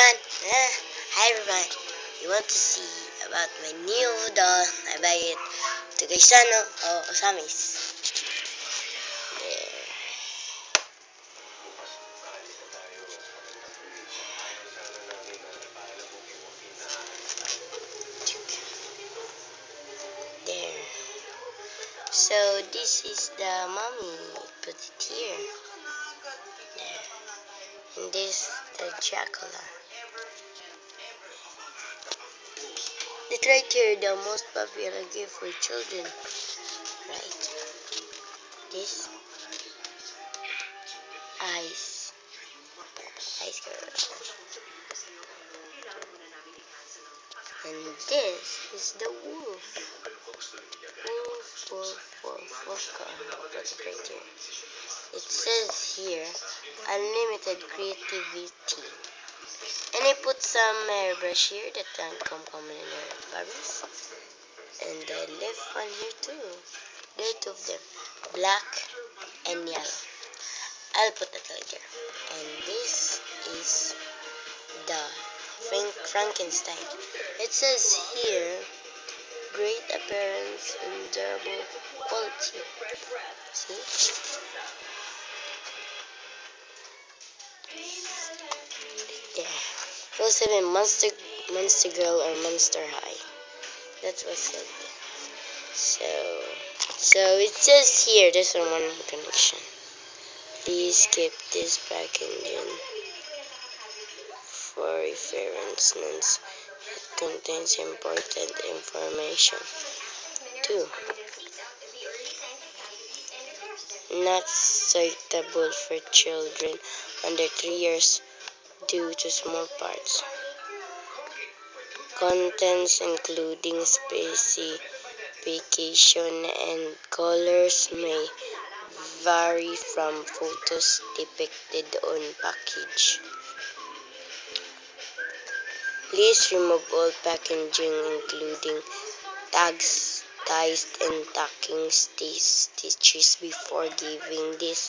everyone. Hi everyone. You want to see about my new doll? I buy it to Gaisano o Osamis. There. There. So this is the mommy. Put it here. There. And this the Dracula. It's right here, the most popular gift for children. Right. This ice. Ice girl. And this is the wolf. Wolf. Put it right here. It says here, unlimited creativity. And I put some airbrush here that can come common in your Barbies. And the left one here too. There are two of them, black and yellow. I'll put that later. And this is the Frankenstein. It says here, great appearance and durable quality. See? Yeah. It was even Monster Girl or Monster High. That's what said. So it says here, there's one connection. Please keep this packaging for reference notes. It contains important information. 2. Not suitable for children under 3 years due to small parts. Contents including specification and colors may vary from photos depicted on package. Please remove all packaging including tags, ties, and tacking stitches before giving this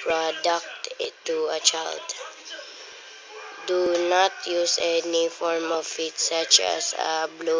product to a child. Do not use any form of it such as a blow